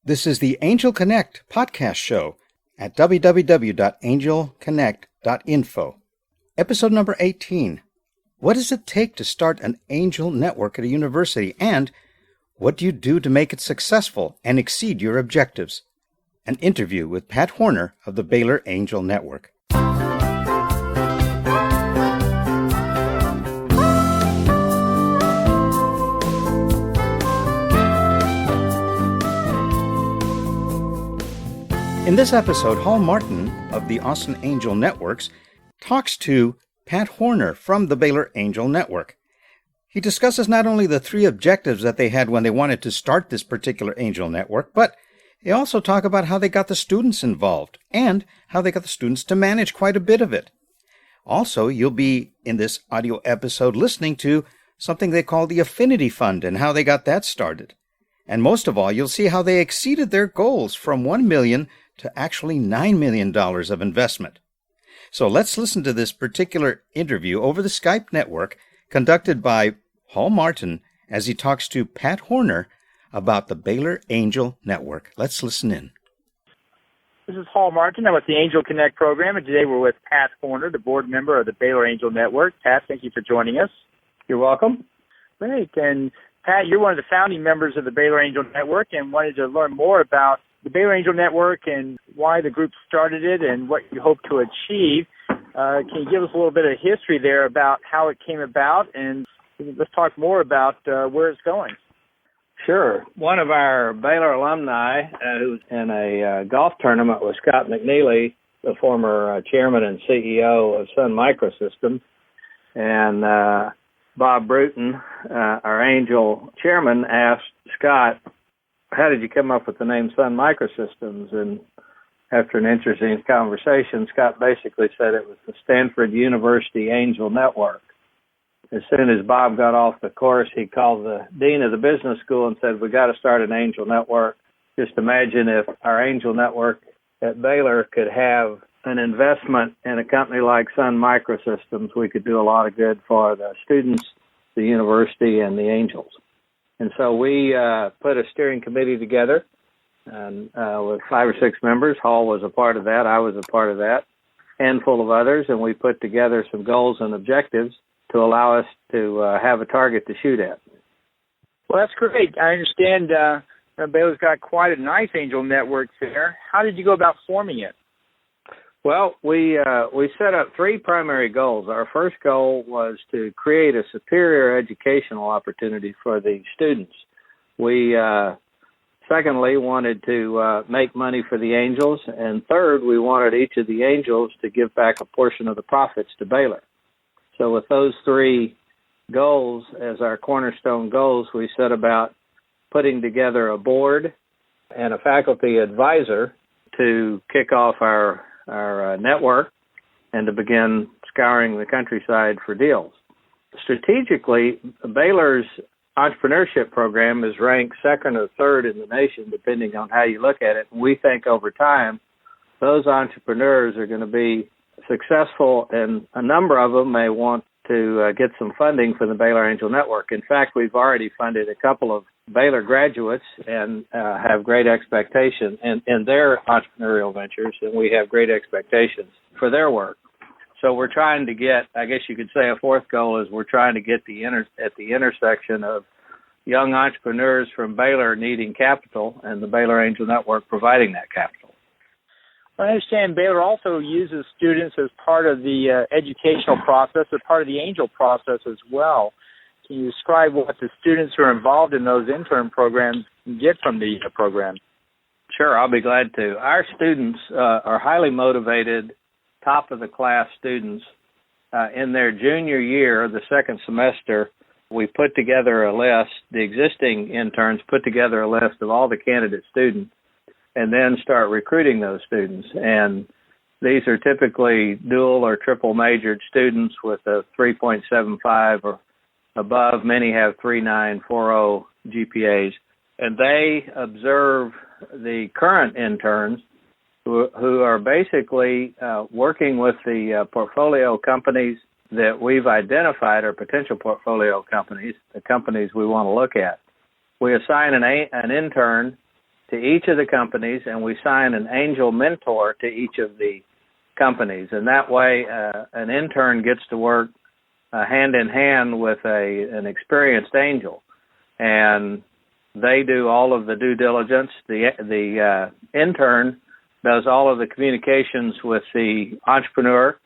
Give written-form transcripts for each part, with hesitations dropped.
This is the Angel Connect podcast show at www.angelconnect.info. Episode number 18. What does it take to start an angel network at a university, and what do you do to make it successful and exceed your objectives? An interview with Pat Horner of the Baylor Angel Network. In this episode, Hall Martin of the Austin Angel Networks talks to Pat Horner from the Baylor Angel Network. He discusses not only the three objectives that they had when they wanted to start this particular angel network, but they also talk about how they got the students involved and how they got the students to manage quite a bit of it. Also, you'll be in this audio episode listening to something they call the Affinity Fund and how they got that started. And most of all, you'll see how they exceeded their goals from $1 million to actually $9 million of investment. So let's listen to this particular interview over the Skype network conducted by Hall Martin as he talks to Pat Horner about the Baylor Angel Network. Let's listen in. This is Hall Martin. I'm with the Angel Connect program, and today we're with Pat Horner, the board member of the Baylor Angel Network. Pat, thank you for joining us. You're welcome. Great. And Pat, you're one of the founding members of the Baylor Angel Network and wanted to learn more about the Baylor Angel Network and why the group started it and what you hope to achieve. Can you give us a little bit of history there about how it came about, and let's talk more about where it's going. Sure. One of our Baylor alumni who was in a golf tournament with Scott McNeely, the former chairman and CEO of Sun Microsystems, and Bob Bruton, our Angel chairman, asked Scott, how did you come up with the name Sun Microsystems? And after an interesting conversation, Scott basically said it was the Stanford University Angel Network. As soon as Bob got off the course, he called the dean of the business school and said, we got to start an angel network. Just imagine if our angel network at Baylor could have an investment in a company like Sun Microsystems, we could do a lot of good for the students, the university, and the angels. And so we put a steering committee together and with 5 or 6 members. Hall was a part of that. I was a part of that. Handful of others. And we put together some goals and objectives to allow us to have a target to shoot at. Well, that's great. I understand Baylor's got quite a nice angel network there. How did you go about forming it? Well, we set up 3 primary goals. Our first goal was to create a superior educational opportunity for the students. We, secondly, wanted to make money for the angels. And third, we wanted each of the angels to give back a portion of the profits to Baylor. So with those 3 goals as our cornerstone goals, we set about putting together a board and a faculty advisor to kick off our network and to begin scouring the countryside for deals. Strategically, Baylor's entrepreneurship program is ranked 2nd or 3rd in the nation, depending on how you look at it. We think over time, those entrepreneurs are going to be successful, and a number of them may want to get some funding from the Baylor Angel Network. In fact, we've already funded a couple of Baylor graduates and have great expectations in their entrepreneurial ventures, and we have great expectations for their work. So we're trying to get, I guess you could say a 4th goal is we're trying to get at the intersection of young entrepreneurs from Baylor needing capital and the Baylor Angel Network providing that capital. I understand Baylor also uses students as part of the educational process or part of the angel process as well. Can you describe what the students who are involved in those intern programs get from the program? Sure, I'll be glad to. Our students are highly motivated, top-of-the-class students. In their junior year, the 2nd semester, we put together a list, the existing interns put together a list of all the candidate students and then start recruiting those students. And these are typically dual or triple majored students with a 3.75 or above. Many have 3.9, 4.0 GPAs. And they observe the current interns who are basically working with the portfolio companies that we've identified are potential portfolio companies, the companies we want to look at. We assign an intern to each of the companies, and we assign an angel mentor to each of the companies. And that way, an intern gets to work hand in hand with an experienced angel. And they do all of the due diligence. The intern does all of the communications with the entrepreneur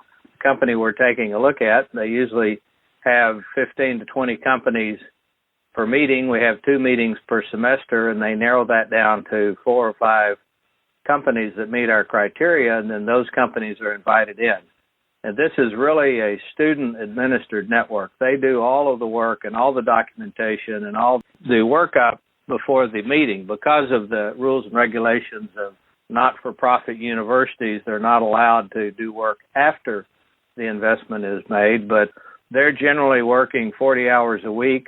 company we're taking a look at. They usually have 15 to 20 companies per meeting. We have 2 meetings per semester, and they narrow that down to 4 or 5 companies that meet our criteria, and then those companies are invited in. And this is really a student-administered network. They do all of the work and all the documentation and all the workup before the meeting. Because of the rules and regulations of not-for-profit universities, they're not allowed to do work after the investment is made, but they're generally working 40 hours a week.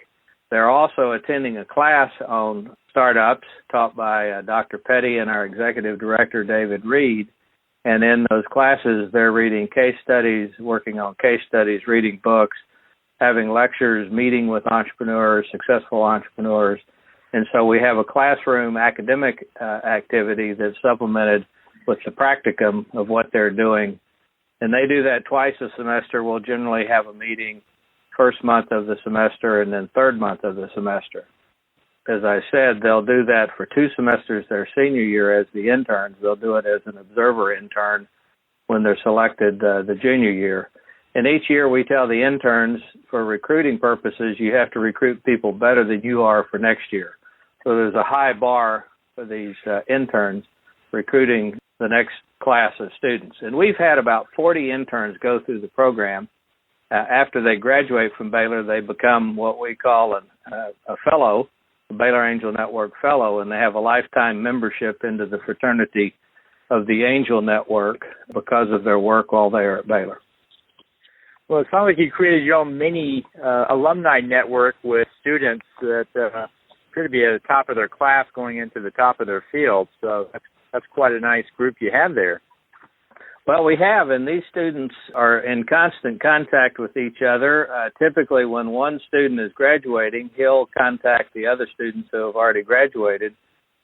They're also attending a class on startups taught by Dr. Petty and our executive director, David Reed. And in those classes, they're reading case studies, working on case studies, reading books, having lectures, meeting with entrepreneurs, successful entrepreneurs. And so we have a classroom academic activity that's supplemented with the practicum of what they're doing. And they do that twice a semester. We'll generally have a meeting first month of the semester and then third month of the semester. As I said, they'll do that for 2 semesters their senior year as the interns. They'll do it as an observer intern when they're selected the junior year. And each year we tell the interns, for recruiting purposes, you have to recruit people better than you are for next year. So there's a high bar for these interns recruiting the next class of students. And we've had about 40 interns go through the program. After they graduate from Baylor, they become what we call a fellow, a Baylor Angel Network fellow, and they have a lifetime membership into the fraternity of the Angel Network because of their work while they are at Baylor. Well, it sounds like you created your own mini alumni network with students that appear to be at the top of their class going into the top of their field. So that's quite a nice group you have there. Well, we have, and these students are in constant contact with each other. Typically, when one student is graduating, he'll contact the other students who have already graduated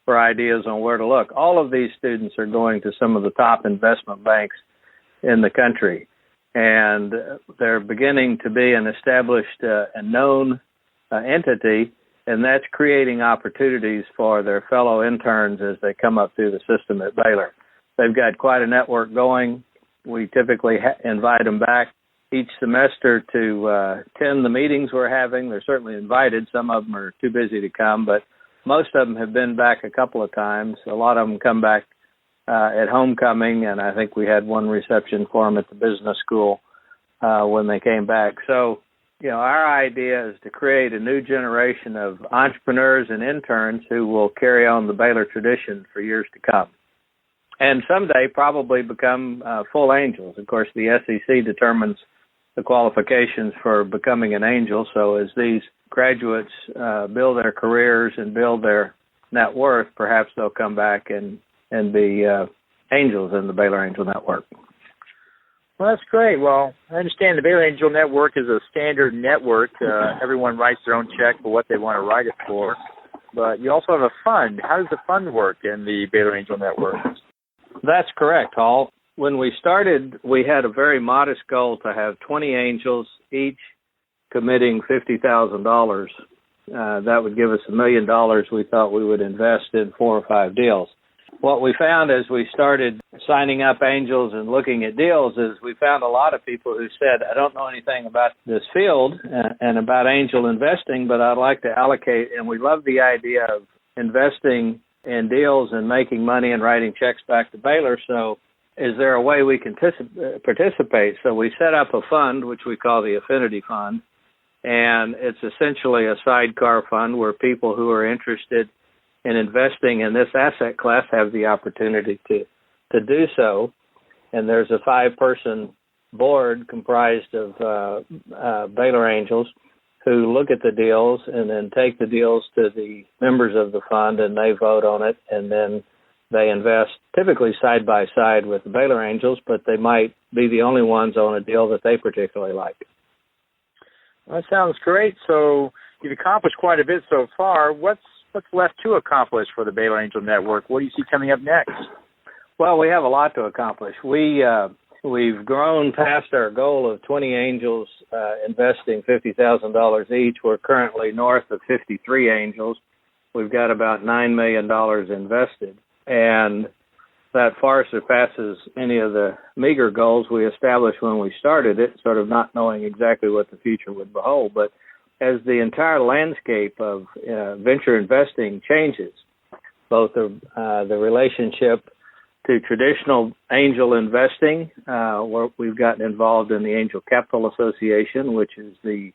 for ideas on where to look. All of these students are going to some of the top investment banks in the country, and they're beginning to be an established and known entity, and that's creating opportunities for their fellow interns as they come up through the system at Baylor. They've got quite a network going. We typically invite them back each semester to attend the meetings we're having. They're certainly invited. Some of them are too busy to come, but most of them have been back a couple of times. A lot of them come back at homecoming, and I think we had one reception for them at the business school when they came back. So, our idea is to create a new generation of entrepreneurs and interns who will carry on the Baylor tradition for years to come. And someday probably become full angels. Of course, the SEC determines the qualifications for becoming an angel. So as these graduates build their careers and build their net worth, perhaps they'll come back and be angels in the Baylor Angel Network. Well, that's great. Well, I understand the Baylor Angel Network is a standard network. Everyone writes their own check for what they want to write it for. But you also have a fund. How does the fund work in the Baylor Angel Network? That's correct, Hall. When we started, we had a very modest goal to have 20 angels, each committing $50,000. That would give us $1 million we thought we would invest in 4 or 5 deals. What we found as we started signing up angels and looking at deals is we found a lot of people who said, I don't know anything about this field and about angel investing, but I'd like to allocate, and we love the idea of investing in deals and making money and writing checks back to Baylor. So is there a way we can participate? So we set up a fund, which we call the Affinity Fund, and it's essentially a sidecar fund where people who are interested in investing in this asset class have the opportunity to do so. And there's a 5-person board comprised of Baylor Angels who look at the deals and then take the deals to the members of the fund, and they vote on it, and then they invest typically side by side with the Baylor Angels, but they might be the only ones on a deal that they particularly like. Well, that sounds great. So you've accomplished quite a bit so far. What's what's left to accomplish for the Baylor Angel Network? What do you see coming up next? Well, we have a lot to accomplish. We've grown past our goal of 20 angels investing $50,000 each. We're currently north of 53 angels. We've got about $9 million invested, and that far surpasses any of the meager goals we established when we started it, sort of not knowing exactly what the future would behold. But as the entire landscape of venture investing changes, both the relationship to traditional angel investing, where we've gotten involved in the Angel Capital Association, which is the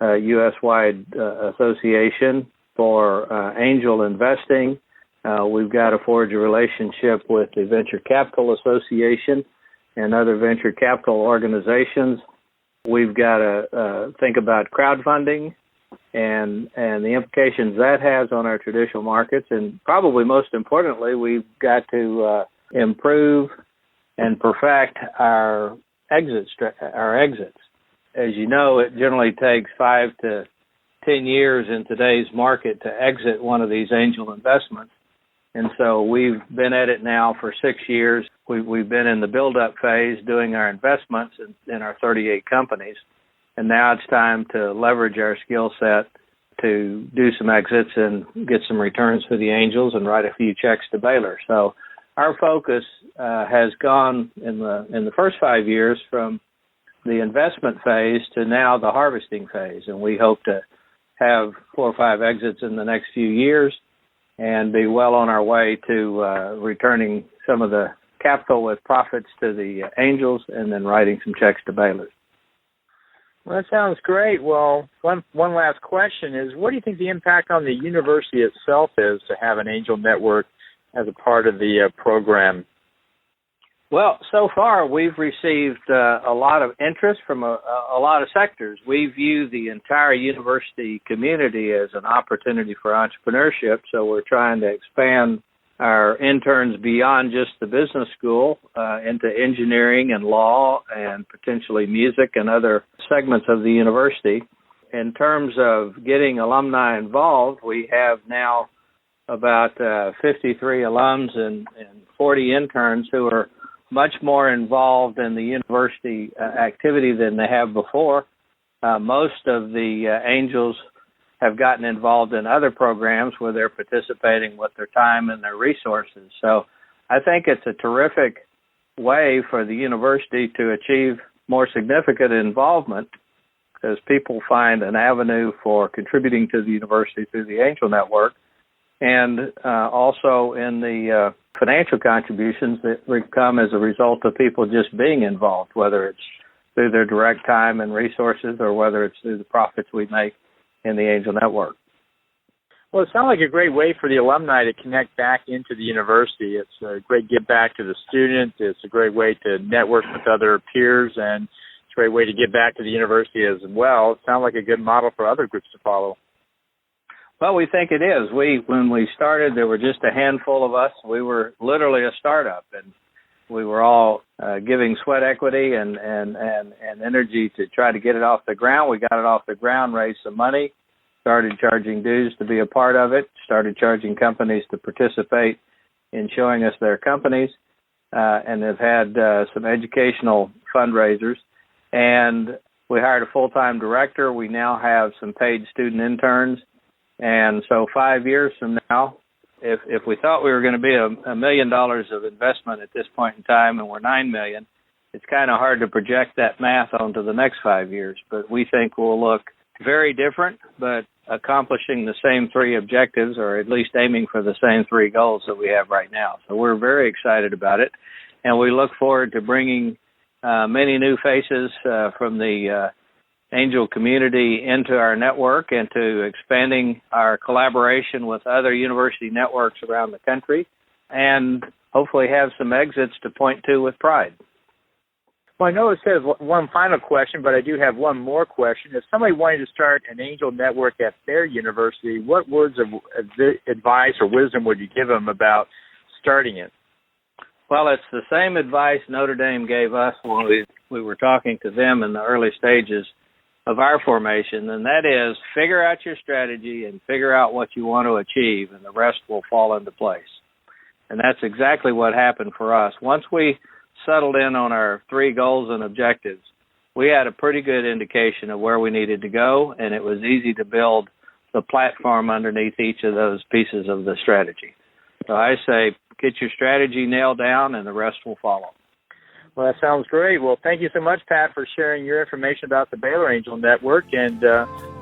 U.S.-wide association for angel investing. We've got to forge a relationship with the Venture Capital Association and other venture capital organizations. We've got to think about crowdfunding and the implications that has on our traditional markets. And probably most importantly, we've got to improve and perfect our exits. As you know, it generally takes 5 to 10 years in today's market to exit one of these angel investments. And so we've been at it now for 6 years. We've been in the build-up phase doing our investments in our 38 companies. And now it's time to leverage our skill set to do some exits and get some returns for the angels and write a few checks to Baylor. So our focus has gone in the first 5 years from the investment phase to now the harvesting phase. And we hope to have 4 or 5 exits in the next few years and be well on our way to returning some of the capital with profits to the angels and then writing some checks to Baylor. Well, that sounds great. Well, one last question is, what do you think the impact on the university itself is to have an angel network as a part of the program? Well, so far we've received a lot of interest from a lot of sectors. We view the entire university community as an opportunity for entrepreneurship, so we're trying to expand our interns beyond just the business school into engineering and law and potentially music and other segments of the university. In terms of getting alumni involved, we have now about 53 alums and 40 interns who are much more involved in the university activity than they have before. Most of the angels have gotten involved in other programs where they're participating with their time and their resources. So I think it's a terrific way for the university to achieve more significant involvement as people find an avenue for contributing to the university through the Angel Network, and also in the financial contributions that come as a result of people just being involved, whether it's through their direct time and resources or whether it's through the profits we make in the Angel Network. Well, it sounds like a great way for the alumni to connect back into the university. It's a great give back to the students. It's a great way to network with other peers, and it's a great way to give back to the university as well. It sounds like a good model for other groups to follow. Well, we think it is. When we started, there were just a handful of us. We were literally a startup, and we were all giving sweat equity and energy to try to get it off the ground. We got it off the ground, raised some money, started charging dues to be a part of it, started charging companies to participate in showing us their companies, and have had some educational fundraisers. And we hired a full-time director. We now have some paid student interns. And so 5 years from now, if we thought we were going to be $1 million of investment at this point in time and we're $9 million, it's kind of hard to project that math onto the next 5 years. But we think we'll look very different, but accomplishing the same 3 objectives, or at least aiming for the same 3 goals that we have right now. So we're very excited about it, and we look forward to bringing many new faces from the Angel community into our network and to expanding our collaboration with other university networks around the country, and hopefully have some exits to point to with pride. Well, I know it says one final question, but I do have one more question. If somebody wanted to start an angel network at their university, what words of advice or wisdom would you give them about starting it? Well, it's the same advice Notre Dame gave us when we were talking to them in the early stages of our formation, and that is figure out your strategy and figure out what you want to achieve, and the rest will fall into place. And that's exactly what happened for us. Once we settled in on our 3 goals and objectives, we had a pretty good indication of where we needed to go, and it was easy to build the platform underneath each of those pieces of the strategy. So I say get your strategy nailed down, and the rest will follow. Well, that sounds great. Well, thank you so much, Pat, for sharing your information about the Baylor Angel Network, and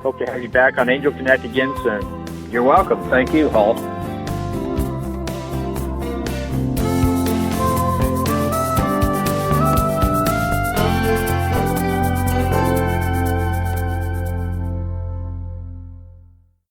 hope to have you back on Angel Connect again soon. You're welcome. Thank you, Hall.